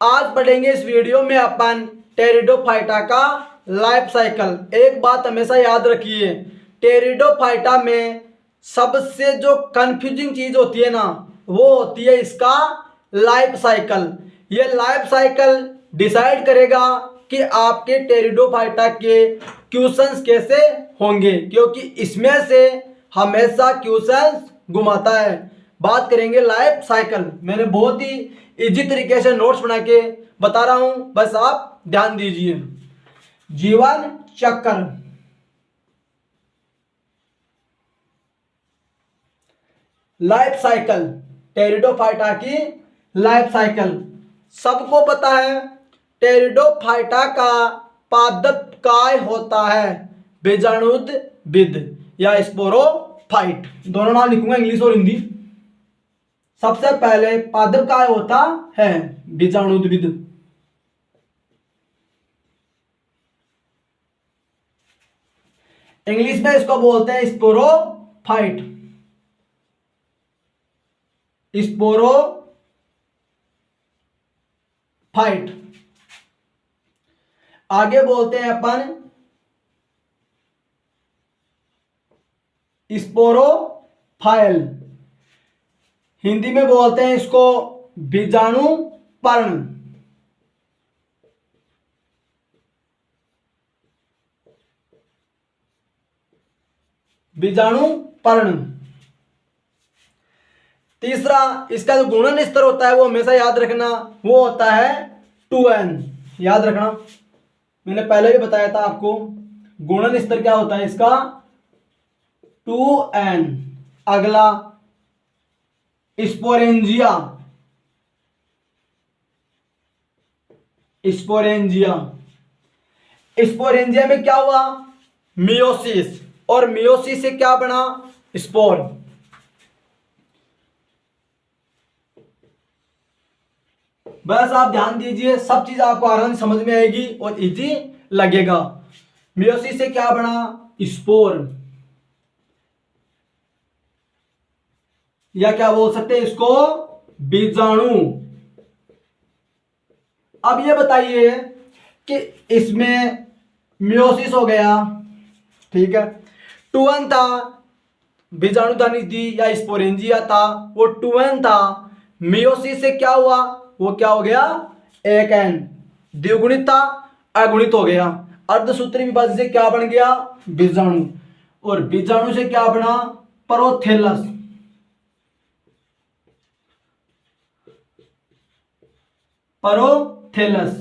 आज पढ़ेंगे इस वीडियो में अपन टेरिडोफाइटा का लाइफ साइकिल। एक बात हमेशा याद रखिए, टेरिडोफाइटा में सबसे जो कंफ्यूजिंग चीज होती है ना, वो होती है इसका लाइफ साइकिल। ये लाइफ साइकिल डिसाइड करेगा कि आपके टेरिडोफाइटा के क्वेश्चंस कैसे होंगे, क्योंकि इसमें से हमेशा क्वेश्चंस घुमाता है। बात करेंगे लाइफ साइकिल। मैंने बहुत ही इजी तरीके से नोट्स बना के बता रहा हूं, बस आप ध्यान दीजिए। जीवन चक्र, लाइफ साइकिल, टेरिडोफाइटा की लाइफ साइकिल। सबको पता है टेरिडोफाइटा का पादप काय होता है, बीजाणुविद या स्पोरोफाइट। दोनों नाम लिखूंगा, इंग्लिश और हिंदी। सबसे पहले पादप काय होता है बीजाणुविद। इंग्लिश में इसको बोलते हैं स्पोरोफाइट। स्पोरोफाइट। आगे बोलते हैं अपन स्पोरोफाइल। हिंदी में बोलते हैं इसको बीजाणु पर्ण। बीजाणु पर्ण। तीसरा, इसका जो गुणन स्तर होता है वो हमेशा याद रखना, वो होता है 2n। याद रखना, मैंने पहले भी बताया था आपको गुणन स्तर क्या होता है इसका, 2n। अगला स्पोरेंजिया। स्पोरेंजिया। स्पोरेंजिया में क्या हुआ, मियोसिस, और मियोसिस से क्या बना, स्पोर। बस आप ध्यान दीजिए, सब चीज आपको आराम से समझ में आएगी और इजी लगेगा। मियोसिस से क्या बना, स्पोर, या क्या बोल सकते हैं इसको, बीजाणु। अब ये बताइए कि इसमें मियोसिस हो गया, ठीक है, 2n था, बीजाणुदानी थी या स्पोरेंजिया था, वो 2n था। मियोसिस से क्या हुआ, वो क्या हो गया, 1n। द्विगुणित था, अगुणित हो गया। अर्धसूत्री विभाजन से क्या बन गया, बीजाणु। और बीजाणु से क्या बना, प्रोथेलस। प्रोथेलस,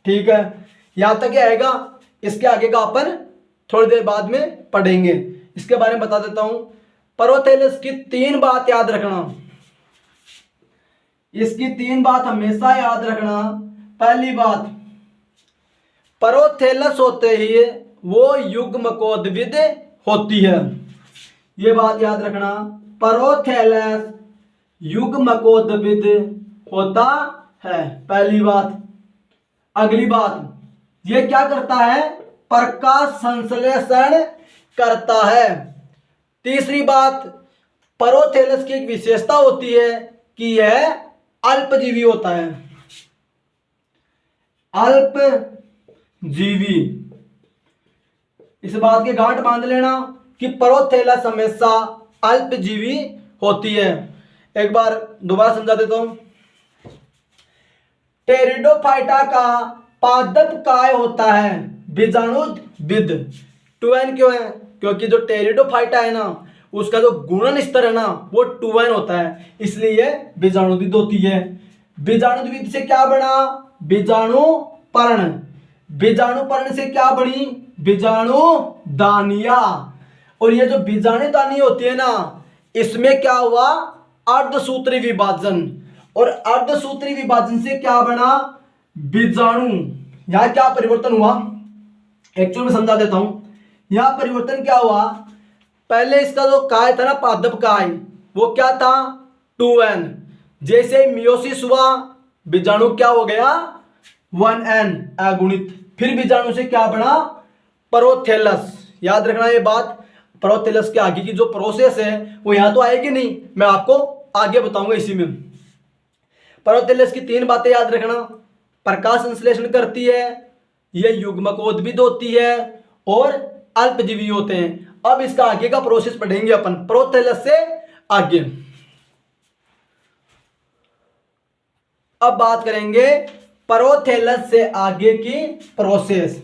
ठीक है। यहां तक ही आएगा, इसके आगे का अपन थोड़ी देर बाद में पढ़ेंगे। इसके बारे में बता देता हूं। प्रोथेलस की 3 बात याद रखना, इसकी 3 बात हमेशा याद रखना। पहली बात, प्रोथेलस होते ही वो युग्मकोद्भिद होती है, ये बात याद रखना। प्रोथेलस युग्मकोद्भिद होता है, पहली बात। अगली बात, ये क्या करता है, प्रकाश संश्लेषण करता है। तीसरी बात, प्रोथेलस की एक विशेषता होती है कि यह अल्पजीवी होता है। अल्पजीवी, इस बात के गांठ बांध लेना कि प्रोथेलस हमेशा अल्पजीवी होती है। एक बार दोबारा समझा देता हूं। टेरिडोफाइटा का पादप काय होता है, बीजाणुविद। 2n क्यों है, क्योंकि जो टेरिडोफाइटा है ना, उसका जो गुणन स्तर है ना, वो 2n होता है, इसलिए बीजाणुविद होती है। बीजाणुविद से क्या बना, बीजाणु पर्ण। बीजाणु पर्ण से क्या बनी, बीजाणु दानिया। और ये जो बीजाणु दानी होती है ना, इसमें क्या हुआ, अर्धसूत्री विभाजन। और अर्धसूत्री विभाजन से क्या बना, बीजाणु। यहां क्या परिवर्तन हुआ, एक्चुअल में समझा देता हूं। यहां परिवर्तन क्या हुआ, पहले इसका जो काय था ना, पादप काय, वो क्या था, 2n। जैसे मियोसिस हुआ, बीजाणु क्या हो गया, 1n, अगुणित। फिर बीजाणु से क्या बना, प्रोथेलस। याद रखना ये बात, प्रोथेलस के आगे की जो प्रोसेस है वो यहां तो आएगी नहीं, मैं आपको आगे बताऊंगा इसी में। प्रोथेलस की 3 बातें याद रखना। प्रकाश संश्लेषण करती है, ये युग्मकोद्भिद होती है और अल्पजीवी होते हैं। अब इसका आगे का प्रोसेस पढ़ेंगे अपन प्रोथैलस से आगे। अब बात करेंगे प्रोथैलस से आगे की प्रोसेस।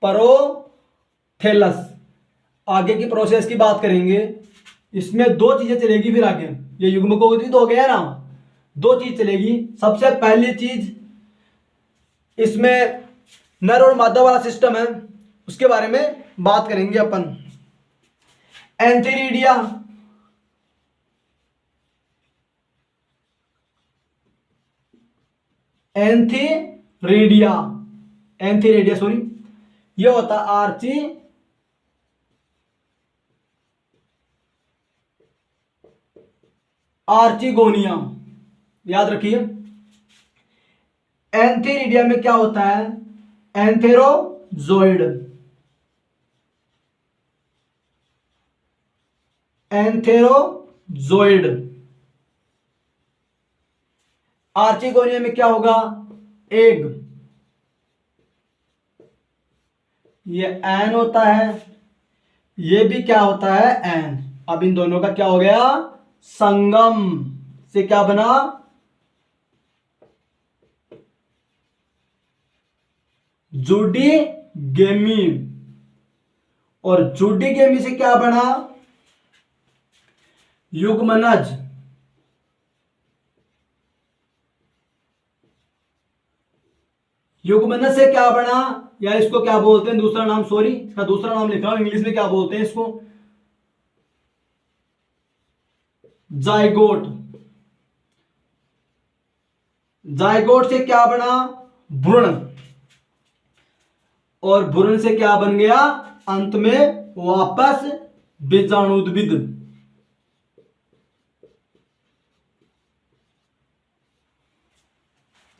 प्रोथैलस आगे की प्रोसेस की बात करेंगे। इसमें दो चीजें चलेगी फिर आगे। ये युग्मकोद्भिद हो गया ना, दो चीज चलेगी। सबसे पहली चीज, इसमें नर और मादा वाला सिस्टम है, उसके बारे में बात करेंगे अपन। एंथीरिडिया, एंथीरिडिया सॉरी, ये होता आर्चिगोनिया, याद रखिए। एंथीरिडिया में क्या होता है, एंथेरोजोइड, आर्चिगोनिया में क्या होगा, एग, ये एन होता है, ये भी क्या होता है, एन। अब इन दोनों का क्या हो गया, संगम से क्या बना, जुडीगेमी, और जुडीगेमी से क्या बना, युग्मनज। युग्मनज से क्या बना, या इसको क्या बोलते हैं दूसरा नाम, सॉरी इसका दूसरा नाम लिख रहा हूं, इंग्लिश में क्या बोलते हैं इसको, जाइगोट। जाइगोट से क्या बना, भ्रूण, और भ्रूण से क्या बन गया, अंत में वापस बीजाणुद्भिद।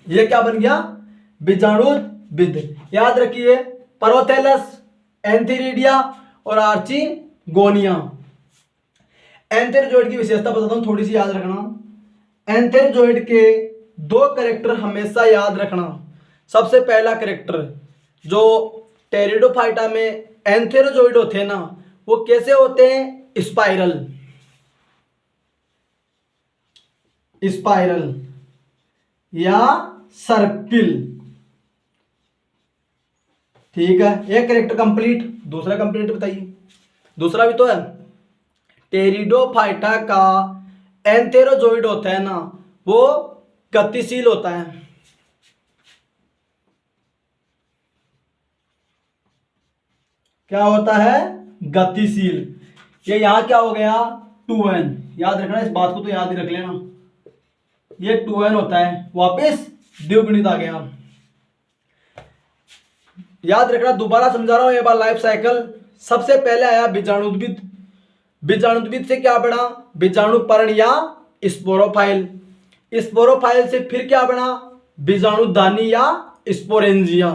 ये क्या बन गया, बीजाणुद्भिद। याद रखिए, प्रोथैलस, एंथीरिडिया और आर्चिगोनिया। एंथेरोजोइड की विशेषता बताता हूं, थोड़ी सी याद रखना। एंथेरोजोइड के दो कैरेक्टर हमेशा याद रखना। सबसे पहला कैरेक्टर, जो टेरिडोफाइटा में एंथेरोजोइड होते हैं ना, वो कैसे होते हैं, स्पाइरल, या सर्पिल। ठीक है, एक कैरेक्टर कंप्लीट, दूसरा कंप्लीट बताइए। दूसरा भी तो है, टेरिडोफाइटा का एंथेरोजोइड होता है ना, वो गतिशील होता है। क्या होता है, गतिशील। ये यहां क्या हो गया, 2n, याद रखना, इस बात को तो याद ही रख लेना। ये 2n होता है, वापस द्विगुणित आ गया। याद रखना, दोबारा समझा रहा हूं एक बार लाइफ साइकिल। सबसे पहले आया बीजाणुद्भिद, बीजाणुद्भिद से क्या बना, बीजाणुपर्ण या स्पोरोफाइल, स्पोरोफाइल से फिर क्या बना, बीजाणुधानी या स्पोरेंजिया,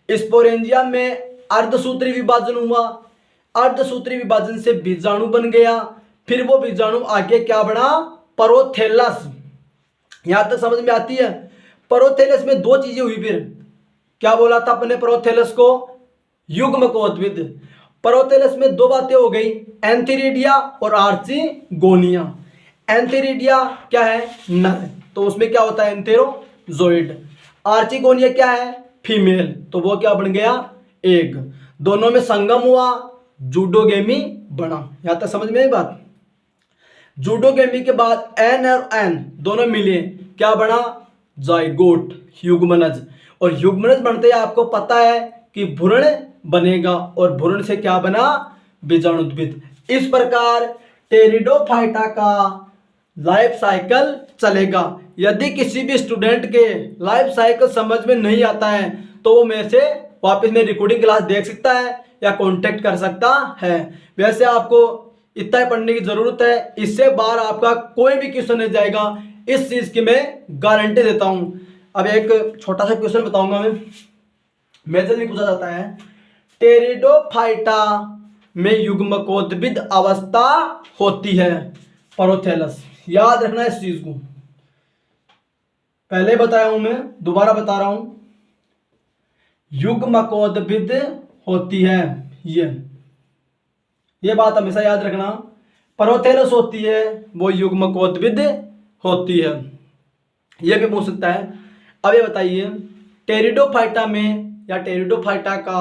स्पोरेंजिया में अर्धसूत्री विभाजन हुआ, अर्धसूत्री विभाजन से बीजाणु बन गया, फिर वो बीजाणु आगे क्या बना, प्रोथैलस। यहां तक समझ में आती है। प्रोथैलस में दो चीजें हुई, फिर क्या बोला था अपने प्रोथैलस को, युग्मकोद्भिद। प्रोथैलस में दो बातें हो गई, एंथीरिडिया और आर्चिगोनिया। एंथीरिडिया क्या है, नर, तो उसमें क्या होता है, एंथेरोजोइड। आर्चिगोनिया क्या है, फीमेल, तो वो क्या बन गया, एग। दोनों में संगम हुआ, जूडोगेमी बना। यहां तक समझ में आई बात। जूडोगेमी के बाद एन और एन दोनों मिले, क्या बना, जाइगोट, युग्मनज। और युग्मनज बनते ही आपको पता है कि भ्रूण बनेगा, और भ्रूण से क्या बना, बीजाणुद्भिद। इस प्रकार टेरिडोफाइटा का लाइफ साइकिल चलेगा। यदि किसी भी स्टूडेंट के लाइफ साइकिल समझ में नहीं आता है, तो वो मेरे से वापस में रिकॉर्डिंग क्लास देख सकता है या कांटेक्ट कर सकता है। वैसे आपको इतना ही पढ़ने की जरूरत है, इससे बाहर आपका कोई भी क्वेश्चन नहीं जाएगा, इस चीज की मैं गारंटी देता हूं। अब एक छोटा सा क्वेश्चन बताऊंगा मैं, मेजरली पूछा जाता है, टेरिडोफाइटा में युग्मकोद्भिद अवस्था होती है, प्रोथैलस। याद रखना इस चीज को। पहले बताया हूं, मैं दोबारा बता रहा हूं, युग्मकोद्भिद होती है। ये बात हमेशा याद रखना, प्रोथेलस होती है वो युग्मकोद्भिद होती है। ये भी पूछ सकता है। अब ये बताइए, टेरिडोफाइटा में या टेरिडोफाइटा का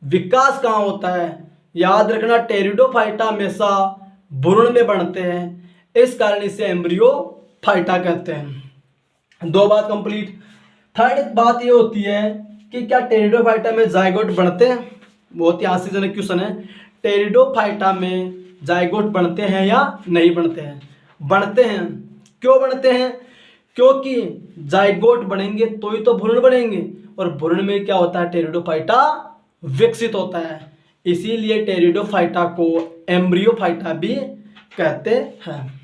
विकास कहाँ होता है? याद रखना, टेरिडोफाइटा हमेशा भ्रूण में बढ़ते हैं, इस कारण इसे एम्ब्रियोफाइटा कहते हैं। दो बात कंप्लीट। थर्ड बात ये होती है कि क्या टेरिडोफाइटा में जाइगोट बनते हैं? बहुत ही आश्चर्यजनक क्वेश्चन है। टेरिडोफाइटा में जाइगोट बनते हैं या नहीं बनते हैं? बनते हैं। क्यों बनते हैं? क्योंकि जाइगोट बनेंगे तो ही तो भ्रूण बनेंगे, और भ्रूण में क्या होता है? टेरिडोफाइटा विकसित होता है। इसीलिए टेरिडोफाइटा को एम्ब्रियोफाइटा भी कहते हैं।